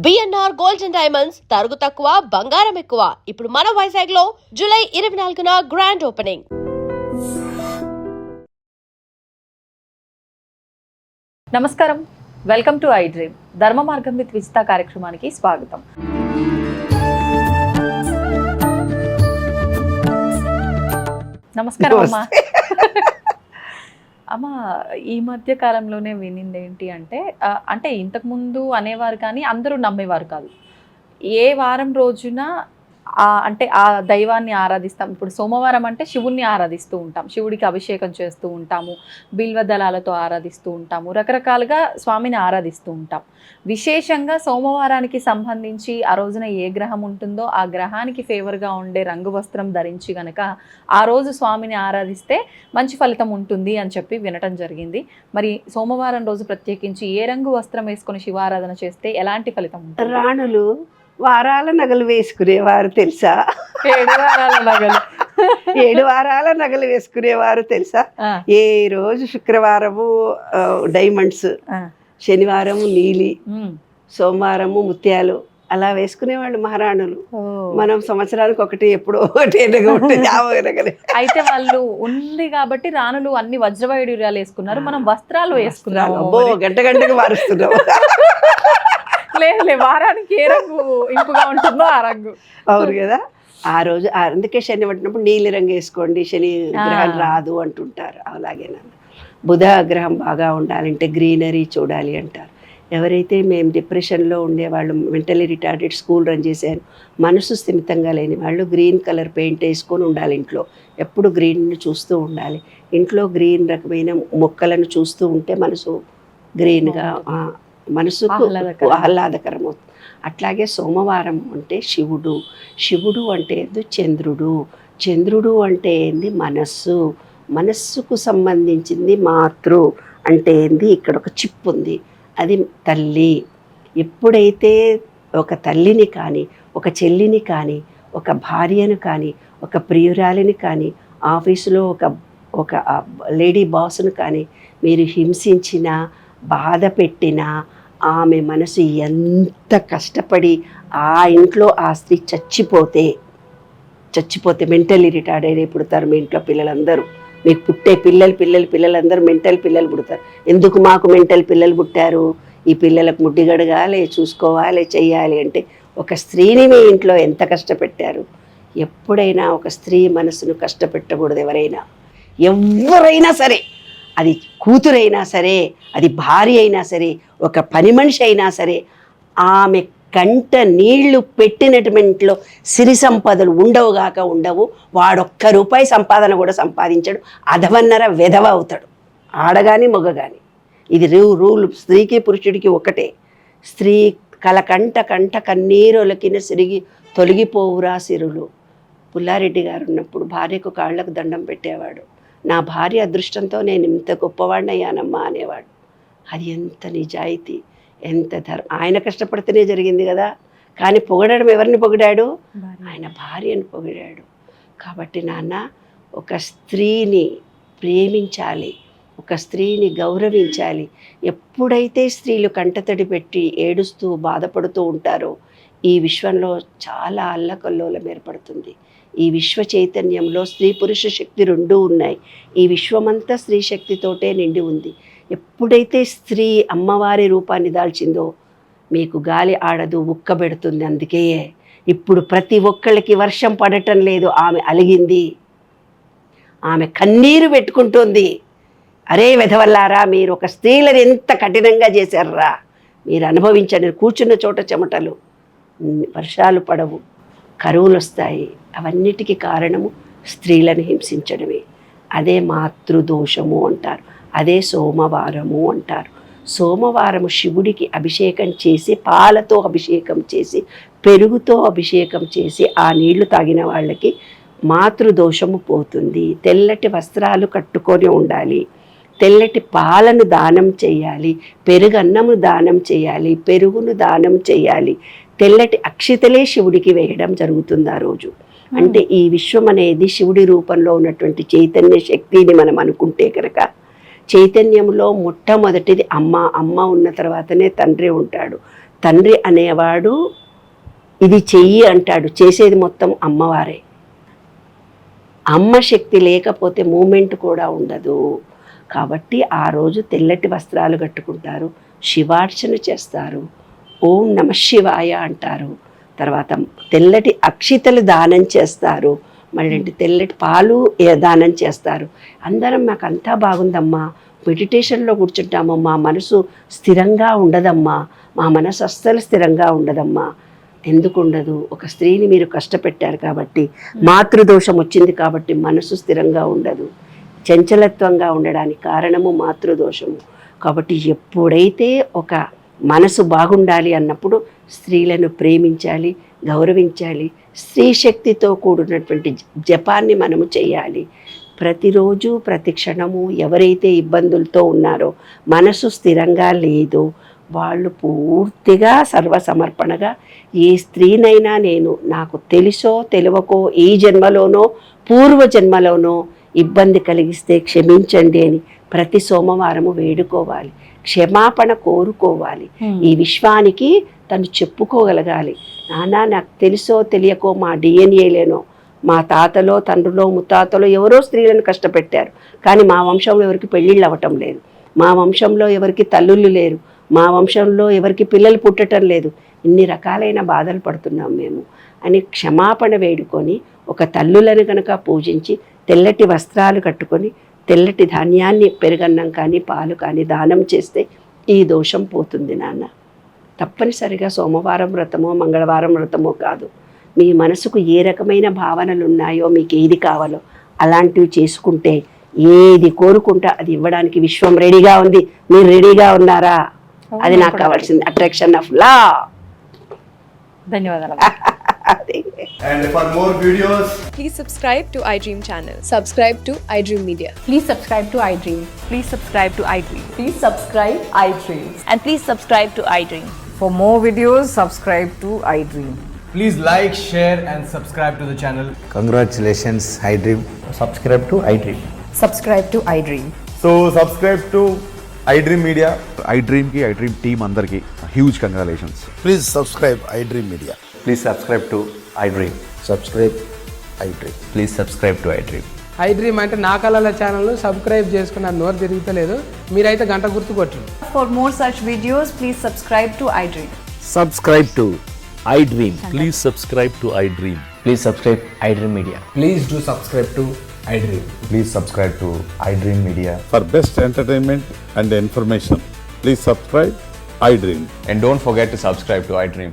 BNR gold and diamonds తరుగు తక్కువ బంగారం ఎక్కువ. ఇప్పుడు మన వైజాగ్ లో జూలై 24న గ్రాండ్ ఓపెనింగ్. నమస్కారం, వెల్కమ్ టు ఐ డ్రీమ్. ధర్మ మార్గం విత్ విజిత కార్యక్రమానికి స్వాగతం. నమస్కారం అమ్మా. అమ్మ, ఈ మధ్య కాలంలోనే వినింది ఏంటి అంటే ఇంతకుముందు అనేవారు కానీ అందరూ నమ్మేవారు కాదు. ఏ వారం రోజున అంటే ఆ దైవాన్ని ఆరాధిస్తాం. ఇప్పుడు సోమవారం అంటే శివుణ్ణి ఆరాధిస్తూ ఉంటాం, శివుడికి అభిషేకం చేస్తూ ఉంటాము, బిల్వ దళాలతో ఆరాధిస్తూ ఉంటాము, రకరకాలుగా స్వామిని ఆరాధిస్తూ ఉంటాం. విశేషంగా సోమవారానికి సంబంధించి ఆ రోజున ఏ గ్రహం ఉంటుందో ఆ గ్రహానికి ఫేవర్గా ఉండే రంగు వస్త్రం ధరించి గనక ఆ రోజు స్వామిని ఆరాధిస్తే మంచి ఫలితం ఉంటుంది అని చెప్పి వినటం జరిగింది. మరి సోమవారం రోజు ప్రత్యేకించి ఏ రంగు వస్త్రం వేసుకొని శివారాధన చేస్తే ఎలాంటి ఫలితం ఉంటుంది? రాణులు వారాల నగలు వేసుకునేవారు తెలుసా? 7 వారాల నగలు 7 వారాల నగలు వేసుకునేవారు తెలుసా? ఏ రోజు శుక్రవారము డైమండ్స్, శనివారము నీలి, సోమవారము ముత్యాలు అలా వేసుకునేవాళ్ళు మహారాణులు. మనం సంవత్సరానికి ఒకటి ఎప్పుడో ఒకటి నగలు. అయితే వాళ్ళు ఉంది కాబట్టి రాణులు అన్ని వజ్రవైడూర్యాలు వేసుకున్నారు, మనం వస్త్రాలు వేసుకున్నాము. గంట గంటకు మారుస్తున్నాం. లేదు, వారానికి ఏ రంగు ఇంపుగా ఉంటుందో ఆ రంగు. అవును కదా. ఆ రోజు అందుకే శని పట్టినప్పుడు నీలి రంగు వేసుకోండి, శని గ్రహం రాదు అంటుంటారు. అలాగేనా. బుధ గ్రహం బాగా ఉండాలంటే గ్రీనరీ చూడాలి అంటారు. ఎవరైతే మేము డిప్రెషన్లో ఉండేవాళ్ళు, మెంటలీ రిటార్డెడ్, స్కూల్ రన్ చేశాను, మనసు స్థిమితంగా లేని వాళ్ళు గ్రీన్ కలర్ పెయింట్ వేసుకొని ఉండాలి. ఇంట్లో ఎప్పుడు గ్రీన్ని చూస్తూ ఉండాలి. ఇంట్లో గ్రీన్ రకమైన మొక్కలను చూస్తూ ఉంటే మనసు గ్రీన్గా, మనసుకు ఆహ్లాదకరం అవుతుంది. అట్లాగే సోమవారం అంటే శివుడు, శివుడు అంటే ఏంది చంద్రుడు, చంద్రుడు అంటే ఏంది మనస్సు, మనస్సుకు సంబంధించింది మాతృ అంటే ఏంది, ఇక్కడ ఒక చిప్ ఉంది, అది తల్లి. ఎప్పుడైతే ఒక తల్లిని కానీ, ఒక చెల్లిని కానీ, ఒక భార్యను కానీ, ఒక ప్రియురాలిని కానీ, ఆఫీసులో ఒక లేడీ బాస్ను కానీ మీరు హింసించినా, బాధ పెట్టినా, ఆమె మనసు ఎంత కష్టపడి ఆ ఇంట్లో ఆ స్త్రీ చచ్చిపోతే మెంటల్లీ రిటార్డ్ అయినా పుడతారు. మీ ఇంట్లో పిల్లలందరూ, మీకు పుట్టే పిల్లలందరూ మెంటల్ పిల్లలు పుడతారు. ఎందుకు మాకు మెంటల్ పిల్లలు పుట్టారు? ఈ పిల్లలకు ముడ్డి గడగాలి, చూసుకోవాలి, చెయ్యాలి అంటే ఒక స్త్రీని మీ ఇంట్లో ఎంత కష్టపెట్టారు? ఎప్పుడైనా ఒక స్త్రీ మనసును కష్టపెట్టకూడదు. ఎవరైనా సరే, అది కూతురైనా సరే, అది భార్య అయినా సరే, ఒక పని మనిషి అయినా సరే, ఆమె కంట నీళ్లు పెట్టినటువంటిలో సిరి సంపదలు ఉండవు. వాడొక్క రూపాయి సంపాదన కూడా సంపాదించాడు, అధవన్నర వెధవ అవుతాడు, ఆడగాని మొగగాని. ఇది రూల్. స్త్రీకి పురుషుడికి ఒకటే. స్త్రీ కంట కన్నీరులకిన సిరిగి తొలగిపోవురా సిరులు. పుల్లారెడ్డి గారు ఉన్నప్పుడు భార్యకు కాళ్లకు దండం పెట్టేవాడు. నా భార్య అదృష్టంతో నేను ఇంత గొప్పవాడిని అయ్యానమ్మా అనేవాడు. అది ఎంత నిజాయితీ, ఎంత ధర్మం. ఆయన కష్టపడితేనే జరిగింది కదా. కానీ పొగడడం ఎవరిని పొగిడాడు? ఆయన భార్యను పొగిడాడు. కాబట్టి నాన్న, ఒక స్త్రీని ప్రేమించాలి, ఒక స్త్రీని గౌరవించాలి. ఎప్పుడైతే స్త్రీలు కంటతడి పెట్టి ఏడుస్తూ బాధపడుతూ ఉంటారో ఈ విశ్వంలో చాలా అల్లకల్లోలం ఏర్పడుతుంది. ఈ విశ్వ చైతన్యంలో స్త్రీ పురుష శక్తి రెండూ ఉన్నాయి. ఈ విశ్వమంతా స్త్రీ శక్తితోటే నిండి ఉంది. ఎప్పుడైతే స్త్రీ అమ్మవారి రూపాన్ని దాల్చిందో మీకు గాలి ఆడదు, ఉక్కబెడుతుంది. అందుకే ఇప్పుడు ప్రతి ఒక్కళ్ళకి వర్షం పడటం లేదు. ఆమె అలిగింది, ఆమె కన్నీరు పెట్టుకుంటుంది. అరే వెధవల్లారా, మీరు ఒక స్త్రీలను ఎంత కఠినంగా చేశారా, మీరు అనుభవించండి. కూర్చున్న చోట చెమటలు, వర్షాలు పడవు, కరువులు వస్తాయి. అవన్నిటికీ కారణము స్త్రీలను హింసించడమే. అదే మాతృదోషము అంటారు, అదే సోమవారము అంటారు. సోమవారము శివుడికి అభిషేకం చేసి, పాలతో అభిషేకం చేసి, పెరుగుతో అభిషేకం చేసి ఆ నీళ్లు తాగిన వాళ్ళకి మాతృదోషము పోతుంది. తెల్లటి వస్త్రాలు కట్టుకొని ఉండాలి, తెల్లటి పాలను దానం చేయాలి, పెరుగన్నము దానం చేయాలి, పెరుగును దానం చేయాలి. తెల్లటి అక్షితలే శివుడికి వేయడం జరుగుతుంది ఆ రోజు. అంటే ఈ విశ్వం అనేది శివుడి రూపంలో ఉన్నటువంటి చైతన్య శక్తిని మనం అనుకుంటే కనుక, చైతన్యంలో మొట్టమొదటిది అమ్మ. అమ్మ ఉన్న తర్వాతనే తండ్రి ఉంటాడు. తండ్రి అనేవాడు ఇది చెయ్యి అంటాడు, చేసేది మొత్తం అమ్మవారే. అమ్మ శక్తి లేకపోతే మూమెంట్ కూడా ఉండదు. కాబట్టి ఆ రోజు తెల్లటి వస్త్రాలు కట్టుకుంటారు, శివార్చన చేస్తారు, ఓం నమ శివాయ అంటారు, తర్వాత తెల్లటి అక్షితలు దానం చేస్తారు, మళ్ళీ తెల్లటి పాలు దానం చేస్తారు. అందరం మాకు అంతా బాగుందమ్మా, మెడిటేషన్లో కూర్చుంటాము, మా మనసు స్థిరంగా ఉండదమ్మా, మా మనసు అస్సలు స్థిరంగా ఉండదమ్మా. ఎందుకు ఉండదు? ఒక స్త్రీని మీరు కష్టపెట్టారు కాబట్టి, మాతృదోషం వచ్చింది కాబట్టి మనసు స్థిరంగా ఉండదు. చంచలత్వంగా ఉండడానికి కారణము మాతృదోషము. కాబట్టి ఎప్పుడైతే ఒక మనసు బాగుండాలి అన్నప్పుడు స్త్రీలను ప్రేమించాలి, గౌరవించాలి, స్త్రీ శక్తితో కూడినటువంటి జపాన్ని మనము చేయాలి. ప్రతిరోజు ప్రతి క్షణము ఎవరైతే ఇబ్బందులతో ఉన్నారో, మనసు స్థిరంగా లేదో వాళ్ళు పూర్తిగా సర్వసమర్పణగా, ఏ స్త్రీనైనా నేను నాకు తెలుసో తెలియకో ఈ జన్మలోనో పూర్వ జన్మలోనో ఇబ్బంది కలిగిస్తే క్షమించండి అని ప్రతి సోమవారము వేడుకోవాలి, క్షమాపణ కోరుకోవాలి. ఈ విశ్వానికి తను చెప్పుకోగలగాలి, నానా నాకు తెలుసో తెలియకో మా డిఎన్ఏలేనో మా తాతలో తండ్రిలో ముత్తాతలో ఎవరో స్త్రీలను కష్టపెట్టారు, కానీ మా వంశంలో ఎవరికి పెళ్ళిళ్ళు అవ్వటం లేదు, మా వంశంలో ఎవరికి తల్లుళ్ళు లేరు, మా వంశంలో ఎవరికి పిల్లలు పుట్టడం లేదు, ఇన్ని రకాలైన బాధలు పడుతున్నాం మేము అని క్షమాపణ వేడుకొని ఒక తల్లులను కనుక పూజించి తెల్లటి వస్త్రాలు కట్టుకొని తెల్లటి ధాన్యాన్ని పెరుగన్నం కానీ పాలు కానీ దానం చేస్తే ఈ దోషం పోతుంది నాన్న. తప్పనిసరిగా సోమవారం వ్రతమో మంగళవారం వ్రతమో కాదు, మీ మనసుకు ఏ రకమైన భావనలు ఉన్నాయో, మీకు ఏది కావాలో అలాంటివి చేసుకుంటే ఏది కోరుకుంటా అది ఇవ్వడానికి విశ్వం రెడీగా ఉంది. మీరు రెడీగా ఉన్నారా? అది నాకు కావాల్సింది, అట్రాక్షన్ ఆఫ్ లా. ధన్యవాదాలు. And for more videos, Please subscribe to iDream channel. Subscribe to iDream Media. Please subscribe to iDream. Please subscribe to iDream. Please subscribe iDream. And please subscribe to iDream. For more videos, subscribe to iDream. please like, share and subscribe to the channel. Congratulations, iDream. Subscribe to iDream. Subscribe to iDream. So subscribe to iDream Media. iDream ki iDream team andarki huge congratulations. Please subscribe iDream Media. Please subscribe to iDream. Subscribe iDream. Please subscribe to iDream. iDream అంటే నా కళల channel subscribe చేసుకున్న నోరు తిరుగుతలేదు, మీరైతే గంట గుర్తు కొట్టండి. For more such videos, please subscribe to iDream. Subscribe to iDream. Please subscribe to iDream. Please subscribe iDream Media. Please do subscribe to iDream. Please subscribe to iDream Media. For best entertainment and information, please subscribe iDream. And don't forget to subscribe to iDream.